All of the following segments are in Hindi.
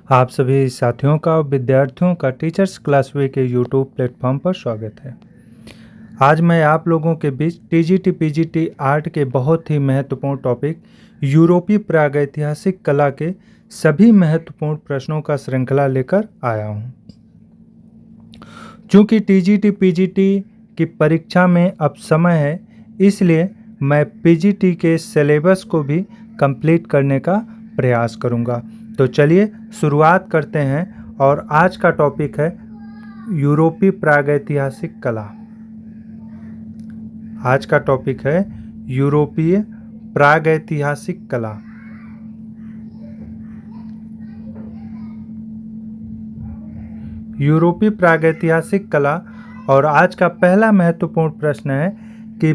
आप सभी साथियों का और विद्यार्थियों का टीचर्स क्लास वे के यूट्यूब प्लेटफॉर्म पर स्वागत है। आज मैं आप लोगों के बीच टीजीटी पीजीटी आर्ट के बहुत ही महत्वपूर्ण टॉपिक यूरोपीय प्रागैतिहासिक कला के सभी महत्वपूर्ण प्रश्नों का श्रृंखला लेकर आया हूँ। चूँकि टीजीटी पीजीटी की परीक्षा में अब समय है, इसलिए मैं पीजीटी के सिलेबस को भी कंप्लीट करने का प्रयास करूँगा। तो चलिए शुरुआत करते हैं और आज का टॉपिक है यूरोपीय प्रागैतिहासिक कला। आज का टॉपिक है यूरोपीय प्रागैतिहासिक कला। यूरोपीय प्रागैतिहासिक कला और आज का पहला महत्वपूर्ण प्रश्न है कि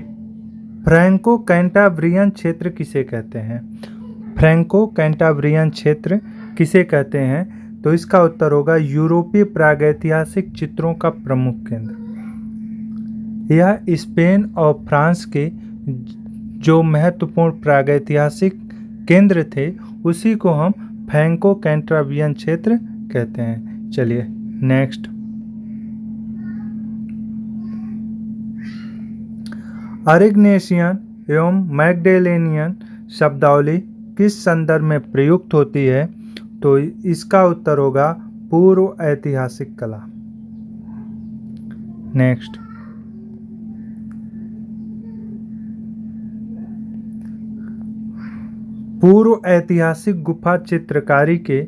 फ्रैंको कैंटाब्रियन क्षेत्र किसे कहते हैं। फ्रैंको कैंटाब्रियन क्षेत्र किसे कहते हैं? तो इसका उत्तर होगा यूरोपीय प्रागैतिहासिक चित्रों का प्रमुख केंद्र। यह स्पेन और फ्रांस के जो महत्वपूर्ण प्रागैतिहासिक केंद्र थे उसी को हम फ्रैंको कैंटाब्रियन क्षेत्र कहते हैं। चलिए नेक्स्ट। अरिग्नेशियन एवं मैगडेलेनियन शब्दावली किस संदर्भ में प्रयुक्त होती है? तो इसका उत्तर होगा पूर्व ऐतिहासिक कला। नेक्स्ट। पूर्व ऐतिहासिक गुफा चित्रकारी के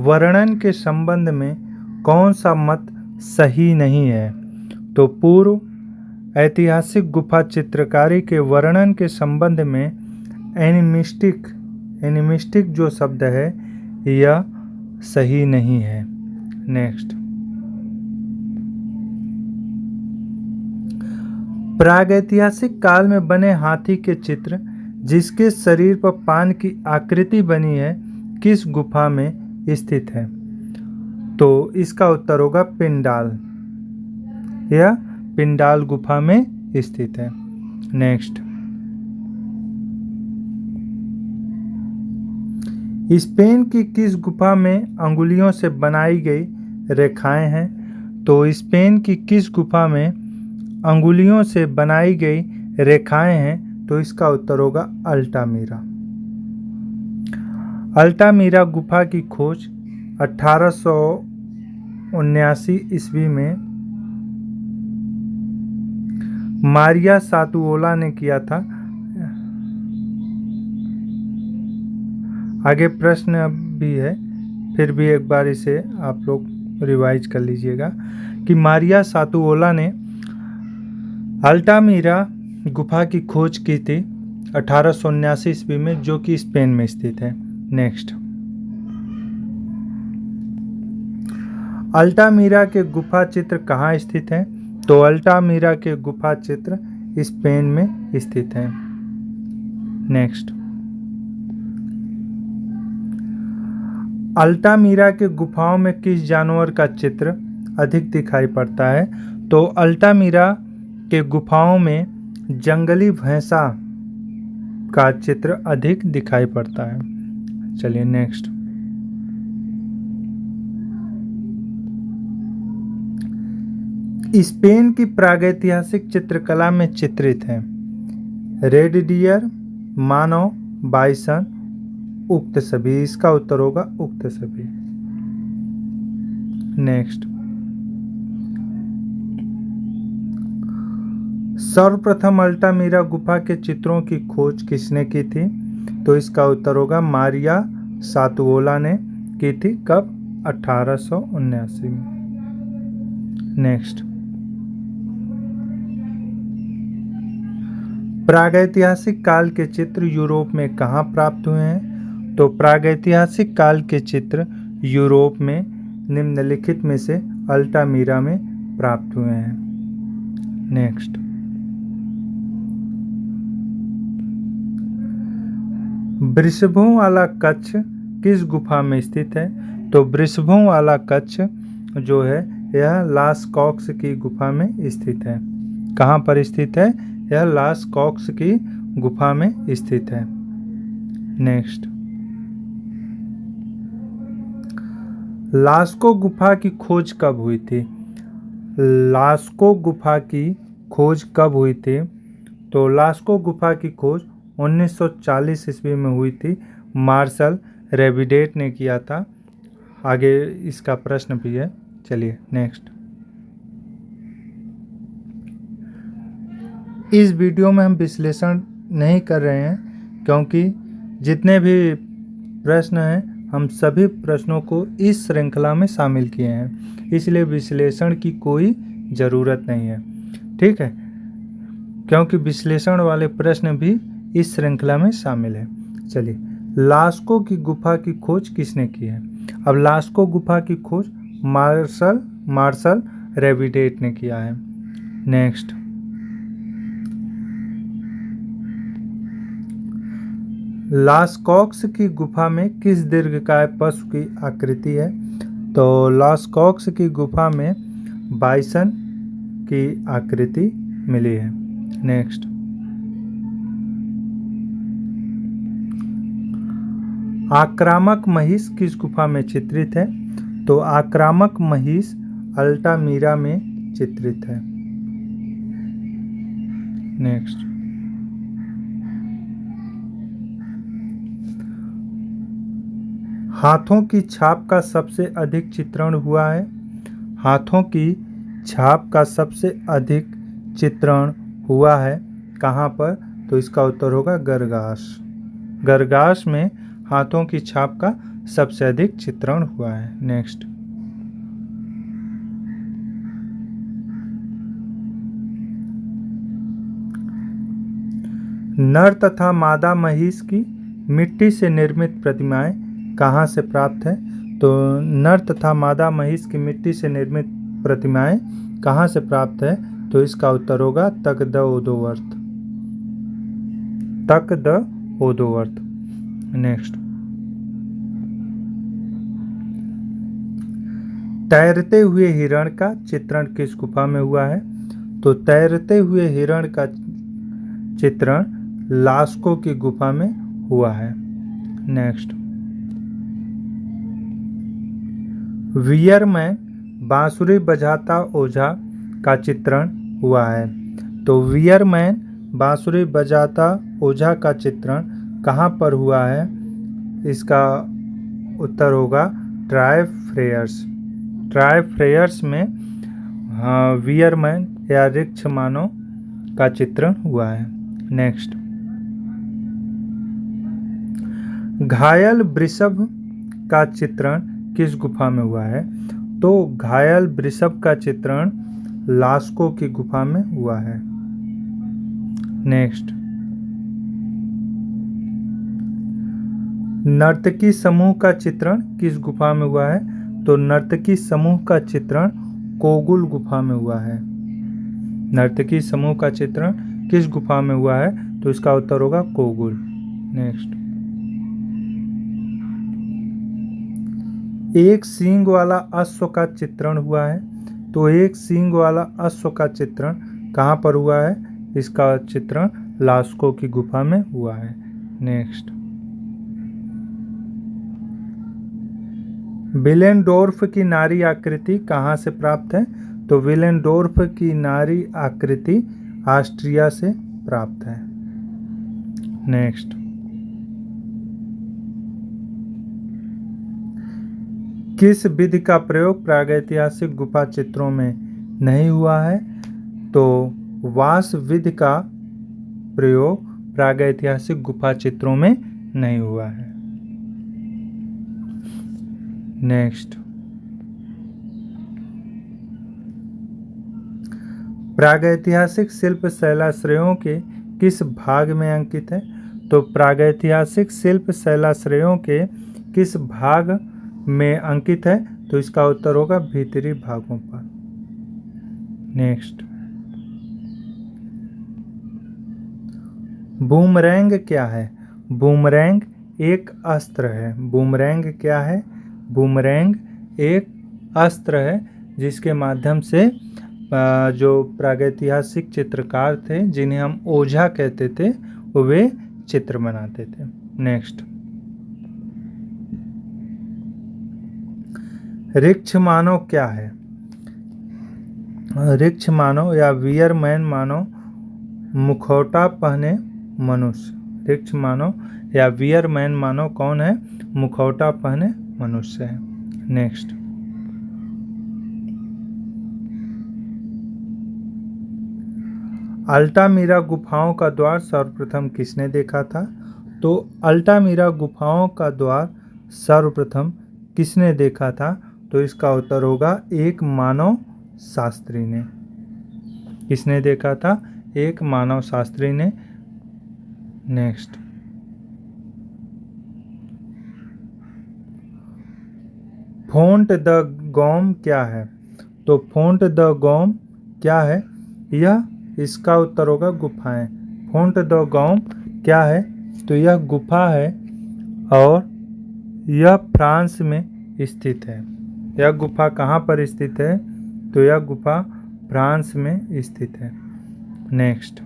वर्णन के संबंध में कौन सा मत सही नहीं है? तो पूर्व ऐतिहासिक गुफा चित्रकारी के वर्णन के संबंध में एनिमिस्टिक जो शब्द है यह सही नहीं है। नेक्स्ट। प्रागैतिहासिक काल में बने हाथी के चित्र जिसके शरीर पर पान की आकृति बनी है किस गुफा में स्थित है? तो इसका उत्तर होगा पिंडाल। यह पिंडाल गुफा में स्थित है। नेक्स्ट। स्पेन की किस गुफा में अंगुलियों से बनाई गई रेखाएं हैं? तो स्पेन की किस गुफा में अंगुलियों से बनाई गई रेखाएं हैं? तो इसका उत्तर होगा अल्टामीरा। अल्टामीरा गुफा की खोज 1879 ईस्वी में मारिया सातुओला ने किया था। आगे प्रश्न भी है, फिर भी एक बार इसे आप लोग रिवाइज कर लीजिएगा कि मारिया सातुओला ने अल्टामीरा गुफा की खोज की थी 1879 ईस्वी में, जो कि स्पेन में स्थित है। नेक्स्ट। अल्टामीरा के गुफा चित्र कहाँ स्थित हैं? तो अल्टामीरा के गुफा चित्र स्पेन में स्थित हैं। नेक्स्ट। अल्टामीरा के गुफाओं में किस जानवर का चित्र अधिक दिखाई पड़ता है? तो अल्टामीरा के गुफाओं में जंगली भैंसा का चित्र अधिक दिखाई पड़ता है। चलिए नेक्स्ट। स्पेन की प्रागैतिहासिक चित्रकला में चित्रित हैं रेड डियर, मानव, बाइसन, उक्त सभी। इसका उत्तर होगा उक्त सभी। नेक्स्ट। सर्वप्रथम अल्टामीरा गुफा के चित्रों की खोज किसने की थी? तो इसका उत्तर होगा मारिया सातुओला ने की थी। कब? 1879 में। नेक्स्ट। प्रागैतिहासिक काल के चित्र यूरोप में कहाँ प्राप्त हुए हैं? तो प्रागैतिहासिक काल के चित्र यूरोप में निम्नलिखित में से अल्टामीरा में प्राप्त हुए हैं। नेक्स्ट। वृषभों वाला कच्छ किस गुफा में स्थित है? तो वृषभों वाला कच्छ जो है यह लास कॉक्स की गुफा में स्थित है। कहाँ पर स्थित है? यह लास कॉक्स की गुफा में स्थित है। नेक्स्ट। लास्को गुफा की खोज कब हुई थी? लास्को गुफा की खोज कब हुई थी? तो लास्को गुफा की खोज 1940 ईस्वी में हुई थी। मार्शल रेविडेट ने किया था। आगे इसका प्रश्न भी है। चलिए नेक्स्ट। इस वीडियो में हम विश्लेषण नहीं कर रहे हैं क्योंकि जितने भी प्रश्न हैं हम सभी प्रश्नों को इस श्रृंखला में शामिल किए हैं, इसलिए विश्लेषण की कोई ज़रूरत नहीं है। ठीक है, क्योंकि विश्लेषण वाले प्रश्न भी इस श्रृंखला में शामिल है। चलिए, लास्को की गुफा की खोज किसने की है? अब लास्को गुफा की खोज मार्शल रेविडेट ने किया है। नेक्स्ट। लास्कॉक्स की गुफा में किस दीर्घकाय पशु की आकृति है? तो लास्कॉक्स की गुफा में बाइसन की आकृति मिली है। नेक्स्ट। आक्रामक महिष किस गुफा में चित्रित है? तो आक्रामक महिष अल्टामीरा में चित्रित है। नेक्स्ट। हाथों की छाप का सबसे अधिक चित्रण हुआ है? हाथों की छाप का सबसे अधिक चित्रण हुआ है कहाँ पर? तो इसका उत्तर होगा गरगास। गरगास में हाथों की छाप का सबसे अधिक चित्रण हुआ है। नेक्स्ट। नर तथा मादा महिष की मिट्टी से निर्मित प्रतिमाएं कहाँ से प्राप्त है? तो नर तथा मादा महिष की मिट्टी से निर्मित प्रतिमाएं कहाँ से प्राप्त है? तो इसका उत्तर होगा तक द ओदोवर्थ। तक द ओदोवर्थ। नेक्स्ट। तैरते हुए हिरण का चित्रण किस गुफा में हुआ है? तो तैरते हुए हिरण का चित्रण लास्को की गुफा में हुआ है। नेक्स्ट। वियरमैन बांसुरी बजाता ओझा का चित्रण हुआ है। तो वियरमैन बांसुरी बजाता ओझा का चित्रण कहाँ पर हुआ है? इसका उत्तर होगा ट्राइफ्रेयर्स। ट्राइफ्रेयर्स में वियरमैन या रिक्ष मानव का चित्रण हुआ है। नेक्स्ट। घायल वृषभ का चित्रण किस गुफा में हुआ है? तो घायल वृषभ का चित्रण लास्को की गुफा में हुआ है। नेक्स्ट। नर्तकी समूह का चित्रण किस गुफा में हुआ है? तो नर्तकी समूह का चित्रण कोगुल गुफा में हुआ है। नर्तकी समूह का चित्रण किस गुफा में हुआ है? तो इसका उत्तर होगा कोगुल। नेक्स्ट। एक सींग वाला अश्व का चित्रण हुआ है। तो एक सींग वाला अश्व का चित्रण कहाँ पर हुआ है? इसका चित्रण लास्को की गुफा में हुआ है। नेक्स्ट। विलेनडोर्फ की नारी आकृति कहाँ से प्राप्त है? तो विलेनडोर्फ की नारी आकृति ऑस्ट्रिया से प्राप्त है। नेक्स्ट। किस विधि का प्रयोग प्रागैतिहासिक गुफा चित्रों में नहीं हुआ है? तो वास विधि का प्रयोग प्रागैतिहासिक गुफा चित्रों में नहीं हुआ है। नेक्स्ट। प्रागैतिहासिक शिल्प शैलाश्रयों के किस भाग में अंकित है? तो प्रागैतिहासिक शिल्प शैलाश्रयों के किस भाग में अंकित है? तो इसका उत्तर होगा भीतरी भागों पर। नेक्स्ट। बूमरैंग क्या है? बूमरैंग एक अस्त्र है। बूमरैंग क्या है? बूमरैंग एक अस्त्र है जिसके माध्यम से जो प्रागैतिहासिक चित्रकार थे जिन्हें हम ओझा कहते थे वे चित्र बनाते थे। नेक्स्ट। रिक्ष मानव क्या है? रिक्ष मानव या वियरमैन मानव मुखौटा पहने मनुष्य। रिक्ष मानव या वियरमैन मानव कौन है? मुखौटा पहने मनुष्य है। नेक्स्ट, अल्टामीरा गुफाओं का द्वार सर्वप्रथम किसने देखा था? तो अल्टामीरा गुफाओं का द्वार सर्वप्रथम किसने देखा था? तो इसका उत्तर होगा एक मानव शास्त्री ने। किसने देखा था? एक मानव शास्त्री ने। नेक्स्ट, फोंट द गॉम क्या है? तो फोंट द गॉम क्या है? यह इसका उत्तर होगा गुफाएं। फोंट द गॉम क्या है? तो यह गुफा है और यह फ्रांस में स्थित है। यह गुफा कहाँ पर स्थित है? तो यह गुफा फ्रांस में स्थित है। नेक्स्ट,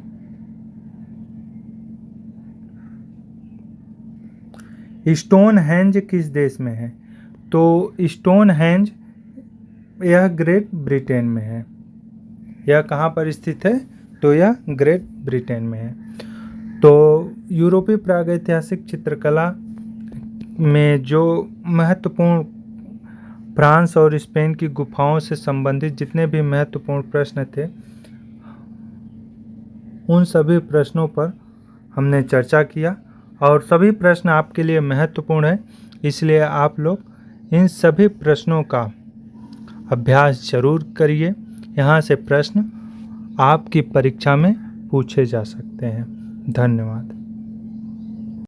स्टोनहेंज किस देश में है? तो स्टोनहेंज यह ग्रेट ब्रिटेन में है। यह कहाँ पर स्थित है? तो यह ग्रेट ब्रिटेन में है। तो यूरोपीय प्रागैतिहासिक चित्रकला में जो महत्वपूर्ण फ्रांस और स्पेन की गुफाओं से संबंधित जितने भी महत्वपूर्ण प्रश्न थे, उन सभी प्रश्नों पर हमने चर्चा किया और सभी प्रश्न आपके लिए महत्वपूर्ण है, इसलिए आप लोग इन सभी प्रश्नों का अभ्यास जरूर करिए। यहाँ से प्रश्न आपकी परीक्षा में पूछे जा सकते हैं। धन्यवाद।